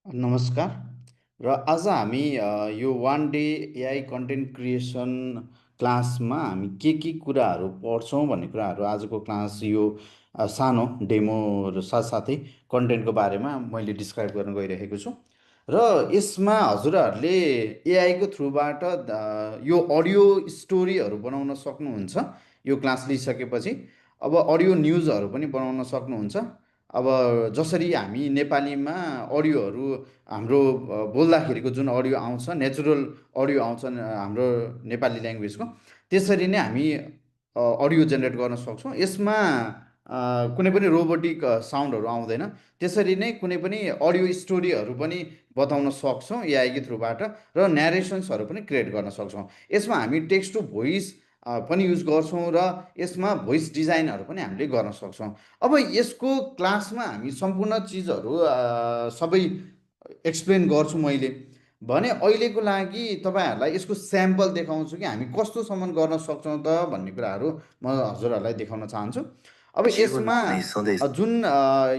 नमस्कार। र आज हामी यो one day AI content creation क्लासमा हामी के कुराहरू पढ्छौँ भन्ने कुराहरू आजको क्लास यो सानो डेमो र साथसाथै कन्टेन्टको बारेमा मैले डिस्क्राइब गर्न गइरहेको छु। र यसमा हजुरहरूले एआईको थ्रुबाट यो अडियो स्टोरीहरू बनाउन सक्नुहुन्छ। यो क्लास लिइसकेपछि अब अडियो न्युजहरू पनि बनाउन सक्नुहुन्छ। अब जसरी हामी नेपालीमा अडियोहरू हाम्रो बोल्दाखेरिको जुन अडियो आउँछ, नेचुरल अडियो आउँछ हाम्रो नेपाली ल्याङ्ग्वेजको, त्यसरी नै हामी अडियो जेनेरेट गर्न सक्छौँ। यसमा कुनै पनि रोबोटिक साउन्डहरू आउँदैन। त्यसरी नै कुनै पनि अडियो स्टोरीहरू पनि बताउन सक्छौँ एआईको थ्रुबाट, र न्यारेसन्सहरू पनि क्रिएट गर्न सक्छौँ। यसमा हामी टेक्स्ट टु भोइस पनि युज गर्छौँ र यसमा भोइस डिजाइनहरू पनि हामीले गर्न सक्छौँ। अब यसको क्लासमा हामी सम्पूर्ण चिजहरू सबै एक्सप्लेन गर्छु मैले भने। अहिलेको लागि तपाईँहरूलाई यसको स्याम्पल देखाउँछु कि हामी कस्तोसम्म गर्न सक्छौँ त भन्ने कुराहरू म हजुरहरूलाई देखाउन चाहन्छु। अब जीवन यसमा कुनै सधैँ जुन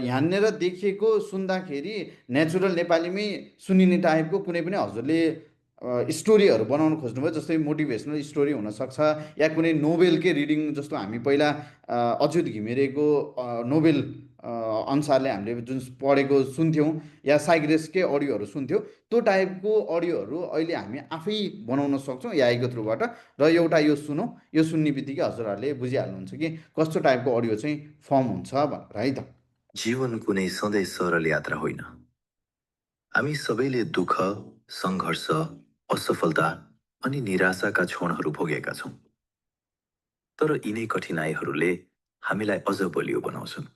यहाँनिर देखिएको सुन्दाखेरि नेचुरल नेपालीमै सुनिने टाइपको कुनै पनि हजुरले स्टोरीहरू बनाउन खोज्नुभयो, जस्तै मोटिभेसनल स्टोरी हुनसक्छ या कुनै नोभेलकै रिडिङ, जस्तो हामी पहिला अच्युत घिमिरेको नोभेल अनुसारले हामीले जुन पढेको सुन्थ्यौँ या साइग्रेसकै अडियोहरू सुन्थ्यौँ, त्यो टाइपको अडियोहरू अहिले हामी आफै बनाउन सक्छौँ एआईको थ्रुबाट। र एउटा यो सुनौँ, यो सुन्ने बित्तिकै हजुरहरूले बुझिहाल्नुहुन्छ कि कस्तो टाइपको अडियो चाहिँ फर्म हुन्छ भनेर, है त। जीवन कुनै सधैँ सरल यात्रा होइन। हामी सबैले दुःख, सङ्घर्ष, असफलता अनि निराशाका क्षणहरू भोगेका छौँ। तर यिनै कठिनाइहरूले हामीलाई अझ बलियो बनाउँछन्।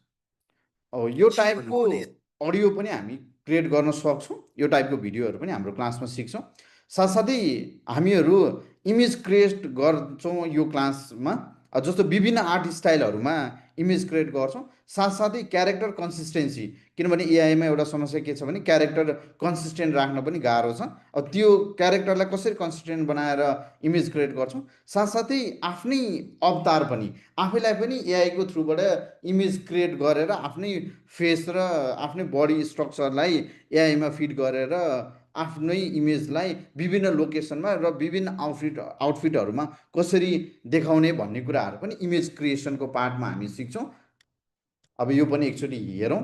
अब यो जीवन टाइपको कुनै अडियो पनि हामी क्रिएट गर्न सक्छौँ। यो टाइपको भिडियोहरू पनि हाम्रो क्लासमा सिक्छौँ। साथसाथै हामीहरू इमेज क्रिएट गर्छौँ यो क्लासमा। जस्तो विभिन्न आर्ट स्टाइलहरूमा इमेज क्रिएट गर्छौँ। साथसाथै क्यारेक्टर कन्सिस्टेन्सी, किनभने एआईमा एउटा समस्या के छ भने क्यारेक्टर कन्सिस्टेन्ट राख्न पनि गाह्रो छ। अब त्यो क्यारेक्टरलाई कसरी कन्सिस्टेन्ट बनाएर इमेज क्रिएट गर्छौँ। साथसाथै आफ्नै अवतार पनि, आफैलाई पनि एआईको थ्रुबाट इमेज क्रिएट गरेर आफ्नै फेस र आफ्नै बडी स्ट्रक्चरलाई एआईमा फिट गरेर आफ्नै इमेजलाई विभिन्न लोकेसनमा र विभिन्न आउटफिटहरूमा कसरी देखाउने भन्ने कुराहरू पनि इमेज क्रिएसनको पार्टमा हामी सिक्छौँ। अब यो पनि एकचोटि हेरौँ।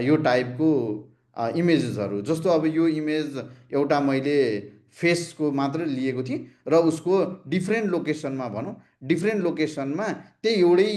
यो टाइपको इमेजेसहरू, जस्तो अब यो इमेज एउटा मैले फेसको मात्र लिएको थिएँ र उसको डिफ्रेन्ट लोकेसनमा, भनौँ डिफ्रेन्ट लोकेसनमा त्यही एउटै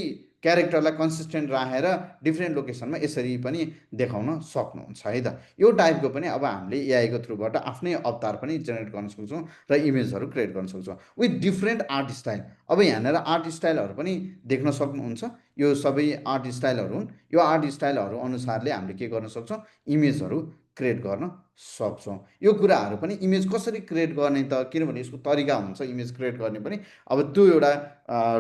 क्यारेक्टरलाई कन्सिस्टेन्ट राखेर डिफ्रेन्ट लोकेसनमा यसरी पनि देखाउन सक्नुहुन्छ, है त। यो टाइपको पनि अब हामीले एआईको थ्रुबाट आफ्नै अवतार पनि जेनेरेट गर्न सक्छौँ र इमेजहरू क्रिएट गर्न सक्छौँ विथ डिफ्रेन्ट आर्ट स्टाइल। अब यहाँनिर आर्ट स्टाइलहरू पनि देख्न सक्नुहुन्छ। यो सबै आर्ट स्टाइलहरू हुन्। यो आर्ट स्टाइलहरू अनुसारले हामीले के गर्न सक्छौँ, इमेजहरू क्रिएट गर्न सक्छौँ। यो कुराहरू पनि इमेज कसरी क्रिएट गर्ने त, किनभने यसको तरिका हुन्छ इमेज क्रिएट गर्ने पनि। अब त्यो एउटा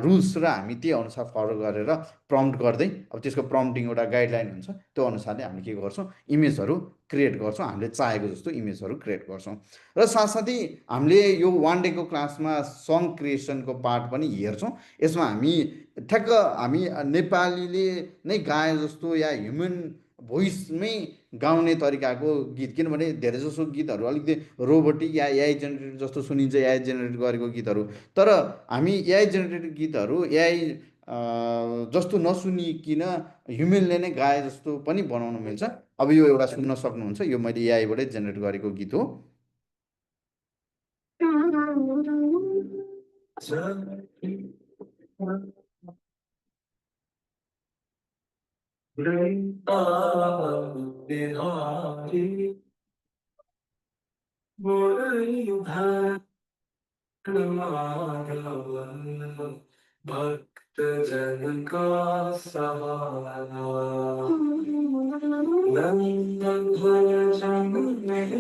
रुल्स र हामी त्यही अनुसार फलो गरेर प्रम्प्ट गर्दै, अब त्यसको प्रम्प्टिङ एउटा गाइडलाइन हुन्छ, त्यो अनुसारले हामी के गर्छौँ, इमेजहरू क्रिएट गर्छौँ। हामीले चाहेको जस्तो इमेजहरू क्रिएट गर्छौँ। र साथसाथै हामीले यो वान डेको क्लासमा सङ क्रिएसनको पार्ट पनि हेर्छौँ। यसमा हामी ठ्याक्क हामी नेपालीले नै गाए जस्तो या ह्युमन भोइसमै गाउने तरिकाको गीत, किनभने धेरै जसो गीतहरू अलिकति रोबोटिक या एआई जेनेरेटेड जस्तो सुनिन्छ, एआई जेनेरेट गरेको गीतहरू। तर हामी एआई जेनेरेटेड गीतहरू एआई जस्तो नसुनिकन ह्युमनले नै गाए जस्तो पनि बनाउन मिल्छ। अब यो एउटा सुन्न सक्नुहुन्छ, यो मैले एआईबाटै जेनेरेट गरेको गीत हो। भक्त जन का सहारा।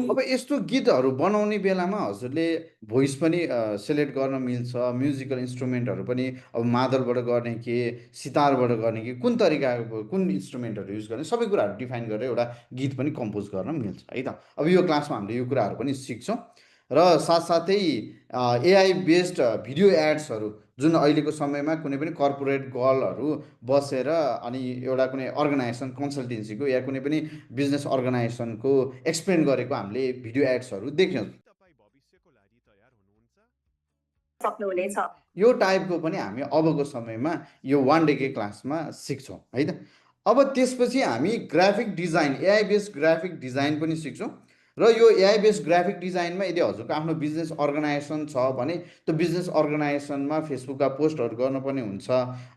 अब यस्तो गीतहरू बनाउने बेलामा हजुरले भोइस पनि सेलेक्ट गर्न मिल्छ, म्युजिकल इन्स्ट्रुमेन्टहरू पनि, अब मादलबाट गर्ने के, सितारबाट गर्ने कि, कुन तरिकाको कुन इन्स्ट्रुमेन्टहरू युज गर्ने, सबै कुराहरू डिफाइन गरेर एउटा गीत पनि कम्पोज गर्न मिल्छ, है त। अब यो क्लासमा हामीले यो कुराहरू पनि सिक्छौँ। र साथसाथै एआई बेस्ड भिडियो एड्सहरू जुन अहिलेको समयमा कुनै पनि कर्पोरेट गर्लहरू बसेर अनि एउटा कुनै अर्गनाइजेसन कन्सल्टेन्सीको या कुनै पनि बिजनेस अर्गनाइजेसनको एक्सप्लेन गरेको हामीले भिडियो एड्सहरू देख्यौँ। सक्नुहुनेछ। यो टाइपको पनि हामी अबको समयमा यो वान डेकै क्लासमा सिक्छौँ है त। अब त्यसपछि हामी graphic design, AI based graphic design पनि सिक्छौँ। र यो एआई बेस्ड ग्राफिक डिजाइनमा यदि हजुरको आफ्नो बिजनेस अर्गनाइजेसन छ भने त्यो बिजनेस अर्गनाइजेसनमा फेसबुकका पोस्टहरू गर्नुपर्ने हुन्छ।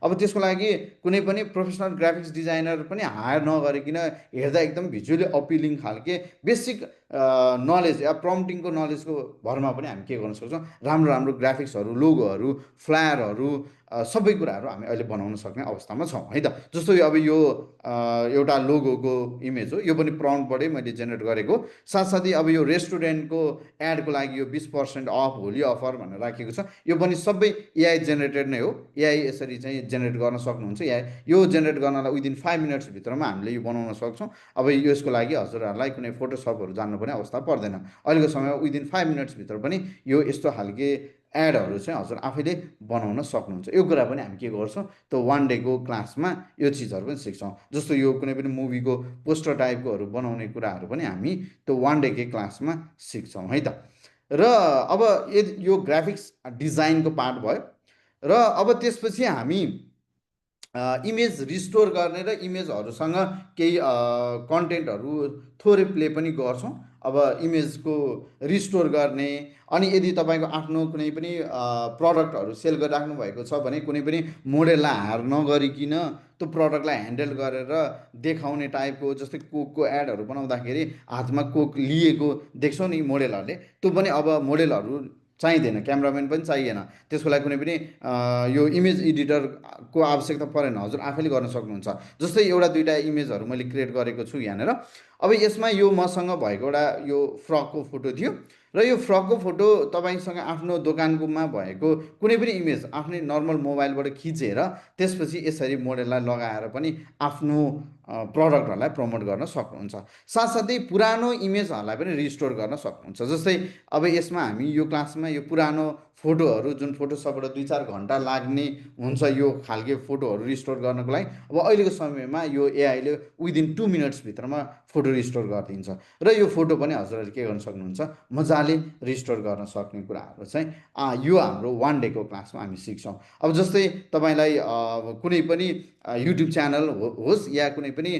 अब त्यसको लागि कुनै पनि प्रोफेसनल ग्राफिक्स डिजाइनर पनि हायर नगरिकन हेर्दा एकदम भिजुअली अपिलिङ खालके बेसिक नलेज या प्रम्प्टिङको नलेजको भरमा पनि हामी के गर्न सक्छौँ, राम्रो राम्रो ग्राफिक्सहरू, लोगोहरू, फ्लायरहरू, सबै कुराहरू हामी अहिले बनाउन सक्ने अवस्थामा छौँ है त। जस्तो अब यो एउटा लोगोको इमेज हो, यो पनि प्रम्प्टबाटै मैले जेनेरेट गरेको। साथसाथै अब यो रेस्टुरेन्टको एडको लागि यो 20% अफ होली अफर भनेर राखेको छ, यो पनि सबै एआई जेनेरेटेड नै हो। एआई यसरी चाहिँ जेनेरेट गर्न सक्नुहुन्छ। यो जेनेरेट गर्नलाई विदिन 5 मिनट्सभित्रमा हामीले यो बनाउन सक्छौँ। अब यसको लागि हजुरहरूलाई कुनै फोटोसपहरू जान्नुपर्ने अवस्था पर्दैन। अहिलेको समयमा विदिन 5 मिनट्सभित्र पनि यो यस्तो खालके एडहरू चाहिँ हजुर आफैले बनाउन सक्नुहुन्छ। यो कुरा पनि हामी के गर्छौँ, त्यो वान डेको क्लासमा यो चिजहरू पनि सिक्छौँ। जस्तो यो कुनै पनि मुभीको पोस्टर टाइपकोहरू बनाउने कुराहरू पनि हामी त्यो वान डेकै क्लासमा सिक्छौँ है त। र अब यो ग्राफिक्स डिजाइनको पार्ट भयो। र अब त्यसपछि हामी इमेज रिस्टोर गर्ने र इमेजहरूसँग केही कन्टेन्टहरू थोरै प्ले पनि गर्छौँ। अब इमेजको रिस्टोर गर्ने, अनि यदि तपाईँको आफ्नो कुनै पनि प्रडक्टहरू सेल गरिराख्नु भएको छ भने कुनै पनि मोडेललाई हायर नगरिकन त्यो प्रडक्टलाई ह्यान्डल गरेर देखाउने टाइपको, जस्तै कोकको एडहरू बनाउँदाखेरि हातमा कोक लिएको देख्छौँ नि मोडेलहरूले, त्यो पनि अब मोडेलहरू चाहिँदैन, क्यामराम्यान पनि चाहिएन, त्यसको लागि कुनै पनि यो इमेज एडिटरको आवश्यकता परेन, हजुर आफैले गर्न सक्नुहुन्छ। जस्तै एउटा दुईवटा इमेजहरू मैले क्रिएट गरेको छु यहाँनिर। अब यसमा यो मसँग भएको एउटा यो फ्रकको फोटो थियो, र यो फ्रकको फोटो तपाईँसँग आफ्नो दोकानकोमा भएको कुनै पनि इमेज आफ्नै नर्मल मोबाइलबाट खिचेर त्यसपछि यसरी मोडेललाई लगाएर पनि आफ्नो प्रडक्टहरूलाई प्रमोट गर्न सक्नुहुन्छ। साथसाथै पुरानो इमेजहरूलाई पनि रिस्टोर गर्न सक्नुहुन्छ। जस्तै अब यसमा हामी यो क्लासमा यो पुरानो फोटोहरू जुन फोटोसपबाट 2-4 घन्टा लाग्ने हुन्छ यो खालके फोटोहरू रिस्टोर गर्नको लागि, अब अहिलेको समयमा यो एआईले विदिन 2 मिनट्सभित्रमा फोटो रिस्टोर गरिदिन्छ। र यो फोटो पनि हजुरहरूले के गर्न सक्नुहुन्छ, मजाले रिस्टोर गर्न सक्ने कुराहरू चाहिँ यो हाम्रो वान डेको क्लासमा हामी सिक्छौँ। अब जस्तै तपाईँलाई कुनै पनि युट्युब च्यानल होस् या कुनै पनि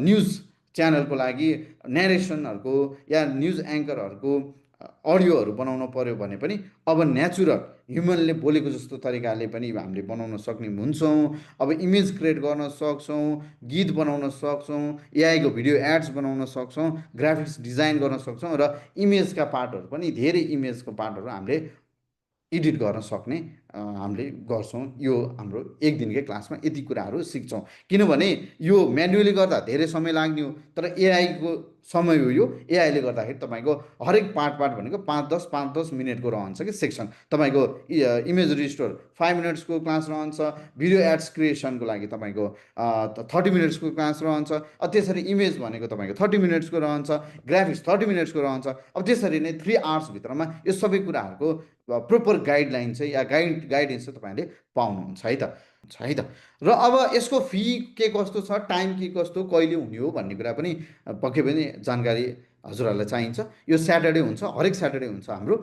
न्युज च्यानलको लागि नेरेसनहरूको या न्युज एङ्करहरूको अडियोहरू बनाउनु पर्यो भने पनि अब नेचुरल ह्युमनले बोलेको जस्तो तरिकाले पनि हामीले बनाउन सक्ने हुन्छौँ। अब इमेज क्रिएट गर्न सक्छौँ, गीत बनाउन सक्छौँ, एआईको भिडियो एड्स बनाउन सक्छौँ, ग्राफिक्स डिजाइन गर्न सक्छौँ, र इमेजका पार्टहरू पनि धेरै इमेजको पार्टहरू हामीले एडिट गर्न सक्ने हामीले गर्छौँ। यो हाम्रो एक दिनकै क्लासमा यति कुराहरू सिक्छौँ। किनभने यो म्यानुअली गर्दा धेरै समय लाग्ने हो, तर एआईको समय हो यो। एआईले गर्दाखेरि तपाईँको हरेक पार्ट भनेको 5-10 मिनटको रहन्छ कि सेक्सन। तपाईँको इमेज रिस्टोर 5 मिनट्सको क्लास रहन्छ, भिडियो एड्स क्रिएसनको लागि तपाईँको 30 मिनट्सको क्लास रहन्छ, त्यसरी इमेज भनेको तपाईँको 30 मिनट्सको रहन्छ, ग्राफिक्स 30 मिनट्सको रहन्छ। अब त्यसरी नै 3 आवर्सभित्रमा यो सबै कुराहरूको प्रोपर गाइडलाइन चाहिँ या गाइडेन्स चाहिँ तपाईँहरूले पाउनुहुन्छ है त। र अब यसको फी के कस्तो छ, टाइम के कस्तो, कहिले हुने हो भन्ने कुरा पनि पक्कै पनि जानकारी हजुरहरूलाई चाहिन्छ। यो स्याटरडे हुन्छ, हरेक स्याटरडे हुन्छ हाम्रो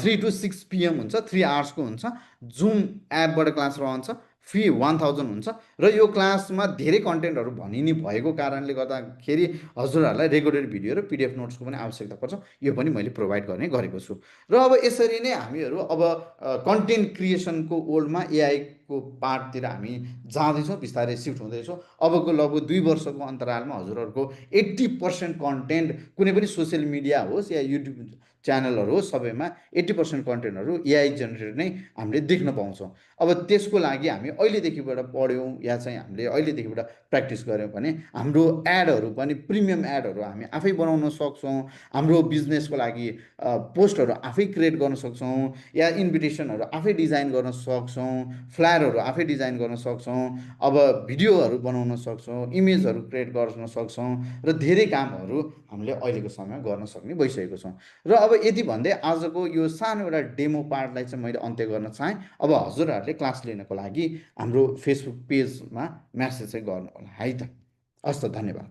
3 to 6 PM हुन्छ, 3 आवर्सको हुन्छ। जुम एपबाट क्लास रहन्छ, फी 1000 हुन्छ। र यो क्लासमा धेरै कन्टेन्टहरू भनिने भएको कारणले गर्दाखेरि हजुरहरूलाई रेकर्डेड भिडियो र पिडिएफ नोट्सको पनि आवश्यकता पर्छ, यो पनि मैले प्रोभाइड गर्ने गरेको छु। र अब यसरी नै हामीहरू अब कन्टेन्ट क्रिएसनको वर्ल्डमा एआईको पार्टतिर हामी जाँदैछौँ, बिस्तारै सिफ्ट हुँदैछौँ। अबको लगभग 2 वर्षको अन्तरालमा हजुरहरूको 80% कन्टेन्ट कुनै पनि सोसियल मिडिया होस् या युट्युब च्यानलहरू होस्, सबैमा 80% कन्टेन्टहरू एआई जेनेरेटेड नै हामीले देख्न पाउँछौँ। अब त्यसको लागि हामी अहिलेदेखिबाट पढ्यौँ या चाहिँ हामीले अहिलेदेखिबाट प्र्याक्टिस गऱ्यौँ भने हाम्रो एडहरू पनि प्रिमियम एडहरू हामी आफै बनाउन सक्छौँ। हाम्रो बिजनेसको लागि पोस्टहरू आफै क्रिएट गर्न सक्छौँ, या इन्भिटेसनहरू आफै डिजाइन गर्न सक्छौँ, फ्ल्यायर फ्लायरहरू आफै डिजाइन गर्न सक्छौँ, अब भिडियोहरू बनाउन सक्छौँ, इमेजहरू क्रिएट गर्न सक्छौँ र धेरै कामहरू हामीले अहिलेको समयमा गर्न सक्ने भइसकेको छौँ। र अब यति भन्दै आजको यो सानो एउटा डेमो पार्टलाई चाहिँ मैले अन्त्य गर्न चाहेँ। अब हजुरहरूले क्लास लिनको लागि हाम्रो फेसबुक पेजमा म्यासेज चाहिँ गर्नु होला है त। हस् त, धन्यवाद।